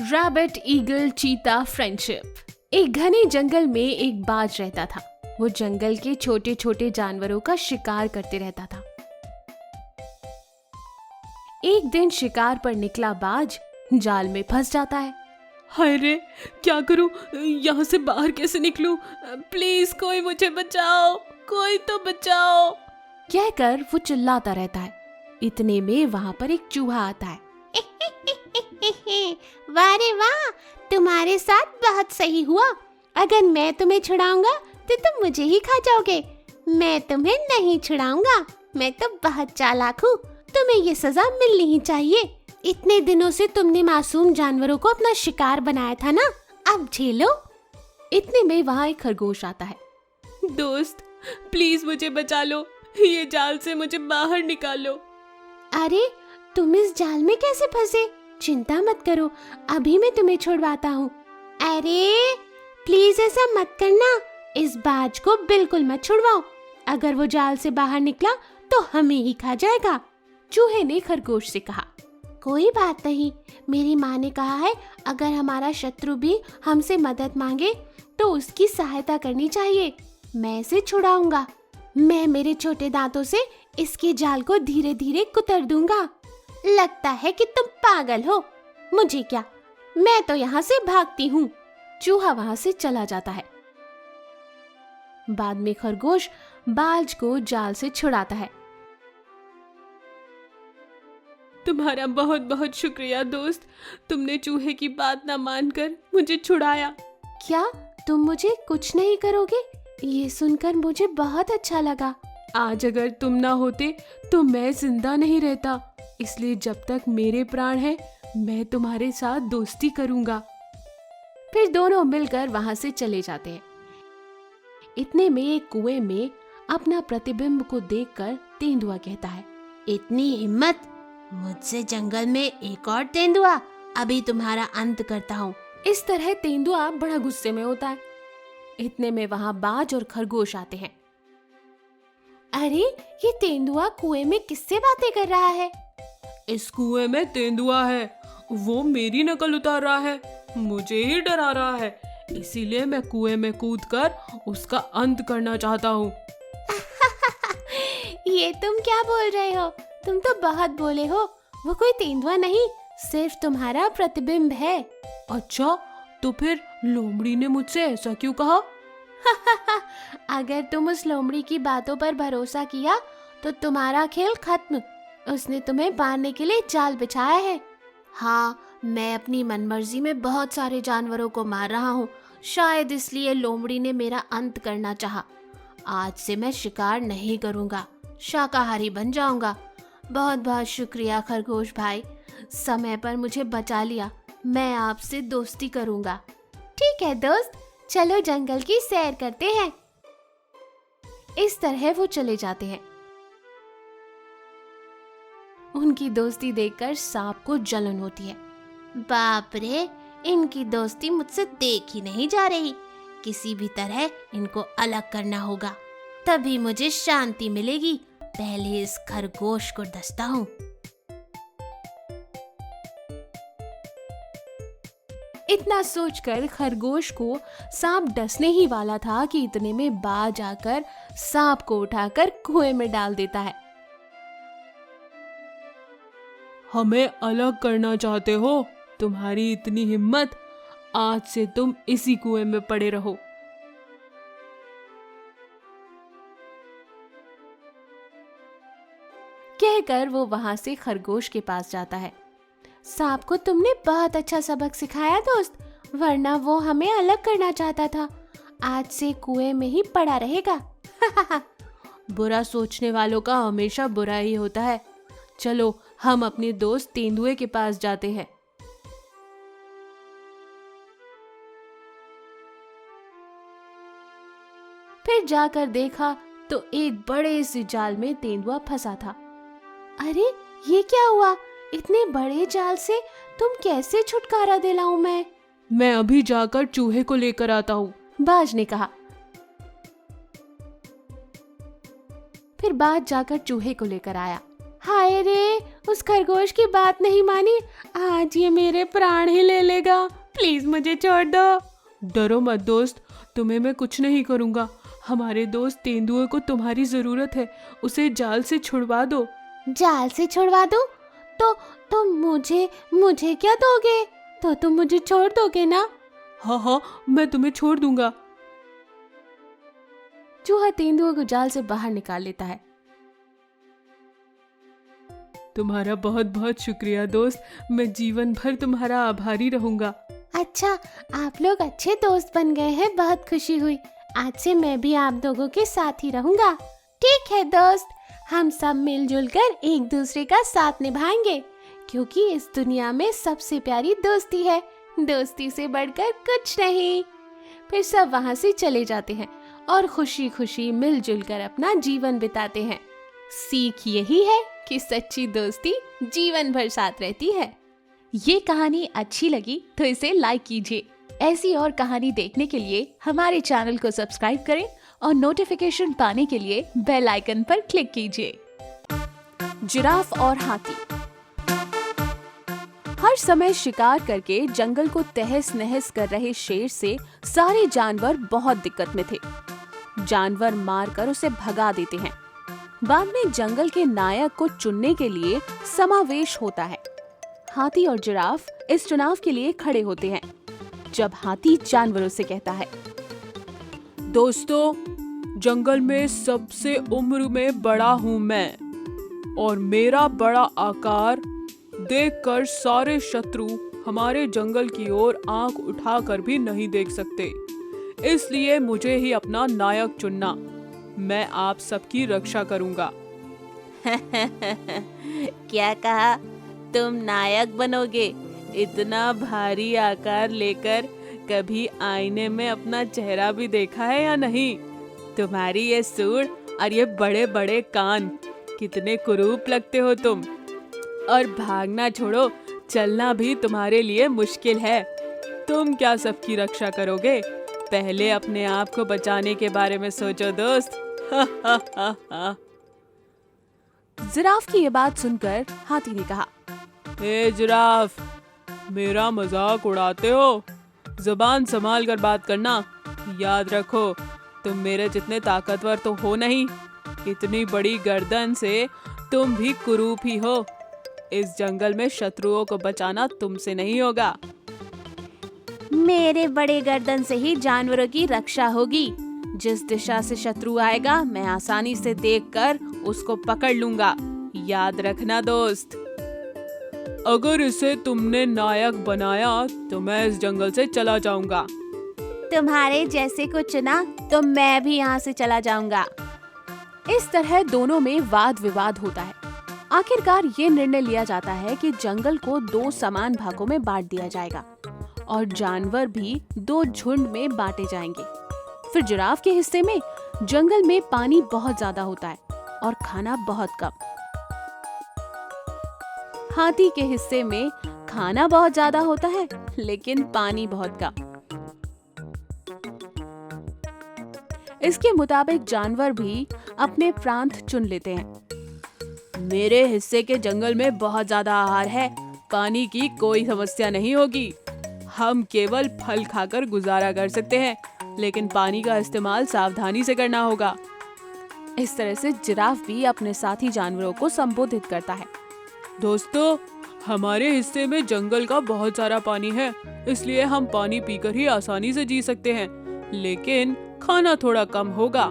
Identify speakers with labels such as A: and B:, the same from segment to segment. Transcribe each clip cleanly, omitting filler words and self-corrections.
A: Rabbit eagle चीता friendship. एक घने जंगल में एक बाज रहता था। वो जंगल के छोटे छोटे जानवरों का शिकार करते रहता था। एक दिन शिकार पर निकला बाज जाल में फंस जाता है।
B: हाय रे, क्या करूं? यहाँ से बाहर कैसे निकलूं? प्लीज कोई मुझे बचाओ, कोई तो बचाओ।
A: कहकर वो चिल्लाता रहता है। इतने में वहाँ पर एक चूहा आता है।
C: वाह रे वाह, तुम्हारे साथ बहुत सही हुआ। अगर मैं तुम्हें छुड़ाऊंगा तो तुम मुझे ही खा जाओगे। मैं तुम्हें नहीं छुड़ाऊंगा, मैं तो बहुत चालाक हूँ। तुम्हें ये सजा मिलनी ही चाहिए। इतने दिनों से तुमने मासूम जानवरों को अपना शिकार बनाया था ना, अब झेलो।
A: इतने में वहाँ एक खरगोश आता है।
B: दोस्त, प्लीज मुझे बचा लो, ये जाल से मुझे बाहर निकालो।
C: अरे, तुम इस जाल में कैसे फंसे? चिंता मत करो, अभी मैं तुम्हें छुड़वाता हूँ। अरे प्लीज ऐसा मत करना, इस बाज को बिल्कुल मत छुड़वाओ। अगर वो जाल से बाहर निकला तो हमें ही खा जाएगा।
A: चूहे ने खरगोश से कहा।
C: कोई बात नहीं, मेरी माँ ने कहा है अगर हमारा शत्रु भी हमसे मदद मांगे तो उसकी सहायता करनी चाहिए। मैं इसे छुड़ाऊंगा। मैं मेरे छोटे दांतों से इसके जाल को धीरे धीरे कुतर दूंगा। लगता है कि तुम पागल हो। मुझे क्या, मैं तो यहाँ से भागती हूँ।
A: चूहा वहाँ से चला जाता है। बाद में खरगोश बाज को जाल से छुड़ाता है।
B: तुम्हारा बहुत बहुत शुक्रिया दोस्त, तुमने चूहे की बात ना मानकर मुझे छुड़ाया।
A: क्या तुम मुझे कुछ नहीं करोगे? ये सुनकर मुझे बहुत अच्छा लगा।
B: आज अगर तुम ना होते तो मैं जिंदा नहीं रहता, इसलिए जब तक मेरे प्राण हैं मैं तुम्हारे साथ दोस्ती करूंगा।
A: फिर दोनों मिलकर वहां से चले जाते हैं। इतने में एक कुएं में अपना प्रतिबिंब को देखकर तेंदुआ कहता है,
C: इतनी हिम्मत, मुझसे जंगल में एक और तेंदुआ, अभी तुम्हारा अंत करता हूँ।
A: इस तरह तेंदुआ बड़ा गुस्से में होता है। इतने में वहां बाज और खरगोश आते हैं।
C: अरे, ये तेंदुआ कुएं में किससे बातें कर रहा है?
B: इस कुएं में तेंदुआ है, वो मेरी नकल उतार रहा है, मुझे ही डरा रहा है, इसीलिए मैं कुएं में कूदकर उसका अंत करना चाहता हूँ।
C: ये तुम क्या बोल रहे हो? तुम तो बहुत बोले हो। वो कोई तेंदुआ नहीं, सिर्फ तुम्हारा प्रतिबिंब है।
B: अच्छा, तो फिर लोमड़ी ने मुझसे ऐसा क्यों कहा?
C: अगर तुम उस लोमड़ी की बातों पर भरोसा किया तो तुम्हारा खेल खत्म। उसने तुम्हें मारने के लिए जाल बिछाया है। हाँ, मैं अपनी मनमर्जी में बहुत सारे जानवरों को मार रहा हूँ, शायद इसलिए लोमड़ी ने मेरा अंत करना चाहा। आज से मैं शिकार नहीं करूँगा, शाकाहारी बन जाऊंगा। बहुत बहुत शुक्रिया खरगोश भाई, समय पर मुझे बचा लिया। मैं आपसे दोस्ती करूँगा। ठीक है दोस्त, चलो जंगल की सैर करते हैं।
A: इस तरह वो चले जाते हैं। उनकी दोस्ती देखकर सांप को जलन होती है।
C: बाप रे, इनकी दोस्ती मुझसे देख ही नहीं जा रही। किसी भी तरह इनको अलग करना होगा, तभी मुझे शांति मिलेगी। पहले इस खरगोश को डसता हूँ।
A: इतना सोचकर खरगोश को सांप डसने ही वाला था कि इतने में बाज आकर सांप को उठाकर कुएं में डाल देता है।
B: हमें अलग करना चाहते हो? तुम्हारी इतनी हिम्मत, आज से तुम इसी कुएं में पड़े रहो।
A: कहकर वो वहां से खरगोश के पास जाता है।
C: सांप को तुमने बहुत अच्छा सबक सिखाया दोस्त, वरना वो हमें अलग करना चाहता था। आज से कुएं में ही पड़ा रहेगा।
A: बुरा सोचने वालों का हमेशा बुरा ही होता है। चलो हम अपने दोस्त तेंदुए के पास जाते हैं। फिर जाकर देखा तो एक बड़े से जाल में तेंदुआ फंसा था।
C: अरे, ये क्या हुआ? इतने बड़े जाल से तुम कैसे छुटकारा दिलाऊं मैं?
B: मैं अभी जाकर चूहे को लेकर आता हूँ,
A: बाज ने कहा। फिर बाज जाकर चूहे को लेकर आया।
C: हाय रे, उस खरगोश की बात नहीं मानी, आज ये मेरे प्राण ही ले लेगा। प्लीज मुझे छोड़ दो।
B: डरो मत दोस्त, तुम्हें मैं कुछ नहीं करूँगा। हमारे दोस्त तेंदुए को तुम्हारी ज़रूरत है, उसे जाल से छुड़वा दो।
C: जाल से छुड़वा दूं? तो मुझे क्या दोगे? तो तुम मुझे छोड़ दोगे ना?
B: हाँ हाँ, मैं तुम्हें छोड़ दूंगा।
A: चूहा तेंदुए को जाल से बाहर निकाल लेता है।
B: तुम्हारा बहुत बहुत शुक्रिया दोस्त, मैं जीवन भर तुम्हारा आभारी रहूंगा।
C: अच्छा, आप लोग अच्छे दोस्त बन गए हैं, बहुत खुशी हुई। आज से मैं भी आप लोगों के साथ ही रहूंगा। ठीक है दोस्त, हम सब मिलजुल कर एक दूसरे का साथ निभाएंगे, क्योंकि इस दुनिया में सबसे प्यारी दोस्ती है। दोस्ती से बढ़कर कुछ नहीं।
A: फिर सब वहाँ से चले जाते हैं और खुशी खुशी मिलजुल कर अपना जीवन बिताते हैं। सीख यही है कि सच्ची दोस्ती जीवन भर साथ रहती है। ये कहानी अच्छी लगी तो इसे लाइक कीजिए। ऐसी और कहानी देखने के लिए हमारे चैनल को सब्सक्राइब करें और नोटिफिकेशन पाने के लिए बेल आइकन पर क्लिक कीजिए। जिराफ और हाथी। हर समय शिकार करके जंगल को तहस नहस कर रहे शेर से सारे जानवर बहुत दिक्कत में थे। जानवर मारकर उसे भगा देते हैं। बाद में जंगल के नायक को चुनने के लिए समावेश होता है। हाथी और जिराफ इस चुनाव के लिए खड़े होते हैं। जब हाथी जानवरों से कहता है,
B: दोस्तों, जंगल में सबसे उम्र में बड़ा हूँ मैं, और मेरा बड़ा आकार देखकर सारे शत्रु हमारे जंगल की ओर आंख उठाकर भी नहीं देख सकते। इसलिए मुझे ही अपना नायक चुनना। मैं आप सबकी रक्षा करूंगा।
C: क्या कहा? तुम नायक बनोगे? इतना भारी आकार लेकर कभी आईने में अपना चेहरा भी देखा है या नहीं? तुम्हारी ये सूंड और ये बड़े बड़े कान, कितने कुरूप लगते हो तुम। और भागना छोड़ो, चलना भी तुम्हारे लिए मुश्किल है। तुम क्या सबकी रक्षा करोगे? पहले अपने आप को बचाने के बारे में सोचो दोस्त।
A: जिराफ की ये बात सुनकर हाथी ने कहा,
B: ए जिराफ, मेरा मजाक उड़ाते हो? जुबान संभाल कर बात करना। याद रखो, तुम मेरे जितने ताकतवर तो हो नहीं। इतनी बड़ी गर्दन से तुम भी कुरूप ही हो। इस जंगल में शत्रुओं को बचाना तुमसे नहीं होगा।
C: मेरे बड़े गर्दन से ही जानवरों की रक्षा होगी। जिस दिशा से शत्रु आएगा, मैं आसानी से देखकर उसको पकड़ लूंगा। याद रखना दोस्त।
B: अगर इसे तुमने नायक बनाया तो मैं इस जंगल से चला जाऊंगा।
C: तुम्हारे जैसे को चुना तो मैं भी यहाँ से चला जाऊंगा।
A: इस तरह दोनों में वाद विवाद होता है। आखिरकार ये निर्णय लिया जाता है कि जंगल को 2 समान भागों में बांट दिया जाएगा और जानवर भी 2 झुंड में बांटे जाएंगे। फिर जिराफ के हिस्से में जंगल में पानी बहुत ज्यादा होता है और खाना बहुत कम। हाथी के हिस्से में खाना बहुत ज्यादा होता है लेकिन पानी बहुत कम। इसके मुताबिक जानवर भी अपने प्रांत चुन लेते हैं।
B: मेरे हिस्से के जंगल में बहुत ज्यादा आहार है, पानी की कोई समस्या नहीं होगी। हम केवल फल खाकर गुजारा कर सकते हैं, लेकिन पानी का इस्तेमाल सावधानी से करना होगा।
A: इस तरह से जिराफ भी अपने साथी जानवरों को संबोधित करता है।
B: दोस्तों, हमारे हिस्से में जंगल का बहुत सारा पानी है, इसलिए हम पानी पीकर ही आसानी से जी सकते हैं, लेकिन खाना थोड़ा कम होगा।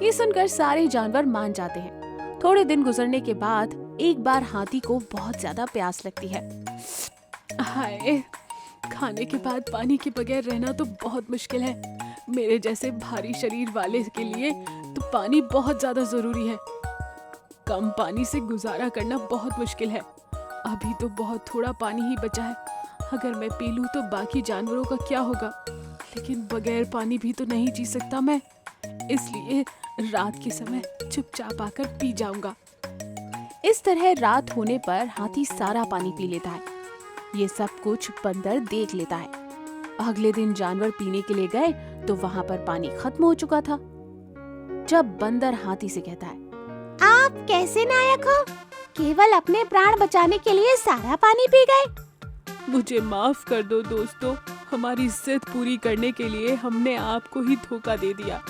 A: ये सुनकर सारे जानवर मान जाते हैं। थोड़े दिन गुजरने के बाद एक बार हाथी को बहुत ज्यादा प्यास लगती है। हाय, खाने के बाद पानी के बगैर रहना तो बहुत मुश्किल है। मेरे जैसे भारी शरीर वाले के लिए तो पानी बहुत ज्यादा जरूरी है। कम पानी से गुजारा करना बहुत मुश्किल है। अभी तो बहुत थोड़ा पानी ही बचा है। अगर मैं पी लूं तो बाकी जानवरों का क्या होगा? लेकिन बगैर पानी भी तो नहीं जी सकता मैं, इसलिए रात के समय चुपचाप आकर पी जाऊंगा। इस तरह रात होने पर हाथी सारा पानी पी लेता है। ये सब कुछ बंदर देख लेता है। अगले दिन जानवर पीने के लिए गए तो वहां पर पानी खत्म हो चुका था। जब बंदर हाथी से कहता है,
C: आप कैसे नायक हो? केवल अपने प्राण बचाने के लिए सारा पानी पी गए।
B: मुझे माफ कर दो दोस्तों, हमारी जिद पूरी करने के लिए हमने आपको ही धोखा दे दिया।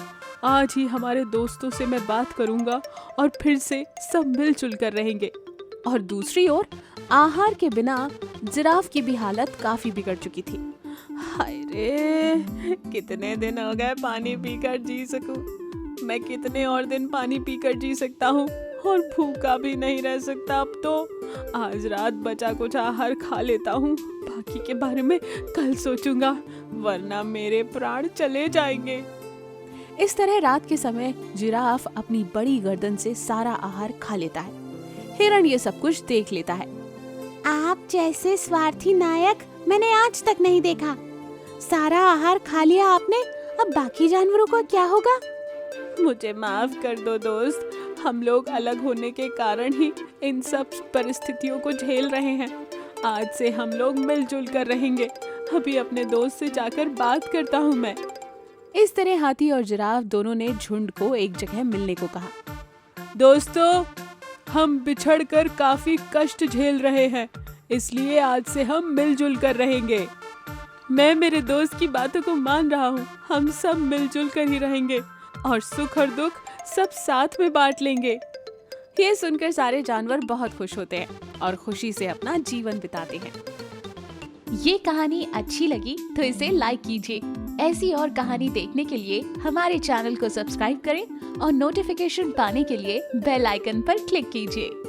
B: आज ही हमारे दोस्तों से मैं बात करूंगा और फिर से सब मिलजुल कर रहेंगे।
A: और दूसरी ओर आहार के बिना जिराफ की भी हालत काफी बिगड़ चुकी थी।
B: हाय रे, कितने दिन हो गए पानी पीकर जी सकूं। मैं कितने और दिन पानी पीकर जी सकता हूँ और भूखा भी नहीं रह सकता। अब तो आज रात बचा कुछ आहार खा लेता हूँ, बाकी के बारे में कल सोचूंगा, वरना मेरे प्राण चले जाएंगे।
A: इस तरह रात के समय जिराफ अपनी बड़ी गर्दन से सारा आहार खा लेता है। हिरण ये सब कुछ देख लेता है।
C: आप जैसे स्वार्थी नायक मैंने आज तक नहीं देखा। सारा आहार खा लिया आपने, अब बाकी जानवरों को क्या होगा?
B: मुझे माफ कर दो दोस्त, हम लोग अलग होने के कारण ही इन सब परिस्थितियों को झेल रहे हैं। आज से हम लोग मिलजुल कर रहेंगे। अभी अपने दोस्त से जाकर बात करता हूँ मैं।
A: इस तरह हाथी और जिराफ दोनों ने झुंड को एक जगह मिलने को कहा।
B: दोस्तों, हम बिछड़कर काफी कष्ट झेल रहे हैं, इसलिए आज से हम मिलजुल कर रहेंगे। मैं मेरे दोस्त की बातों को मान रहा हूँ। हम सब मिलजुल कर ही रहेंगे और सुख और दुख सब साथ में बांट लेंगे।
A: ये सुनकर सारे जानवर बहुत खुश होते हैं और खुशी से अपना जीवन बिताते हैं। ये कहानी अच्छी लगी तो इसे लाइक कीजिए। ऐसी और कहानी देखने के लिए हमारे चैनल को सब्सक्राइब करें और नोटिफिकेशन पाने के लिए बेल आइकन पर क्लिक कीजिए।